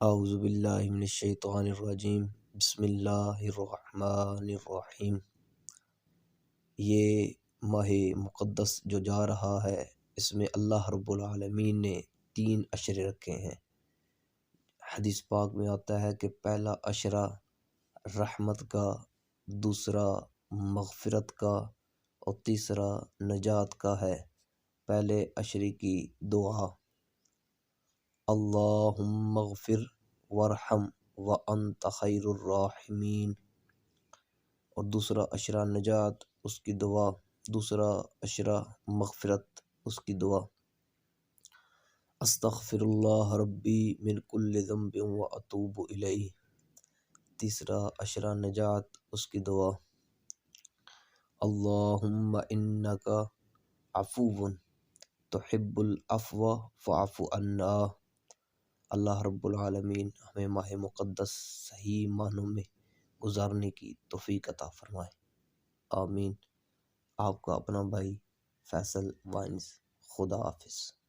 اعوذ باللہ من الشیطان الرجیم، بسم اللہ الرحمن الرحیم۔ یہ ماہ مقدس جو جا رہا ہے، اس میں اللہ رب العالمین نے 3 عشرے رکھے ہیں۔ حدیث پاک میں آتا ہے کہ پہلا عشرہ رحمت کا، دوسرا مغفرت کا اور تیسرا نجات کا ہے۔ پہلے عشرے کی دعا، اللہم اغفر وارحم وانت خیر الراحمین، اور دوسرا عشرہ نجات اس کی دعا، دوسرا عشرہ مغفرت اس کی دعا، استغفر اللہ ربی من کل ذنب واتوب الیہ، تیسرا عشرہ نجات اس کی دعا، اللہم انک عفو تحب العفو فاعف عنا۔ اللہ رب العالمین ہمیں ماہ مقدس صحیح معنوں میں گزارنے کی توفیق عطا فرمائے، آمین۔ آپ کا اپنا بھائی فیصل وائنز، خدا حافظ۔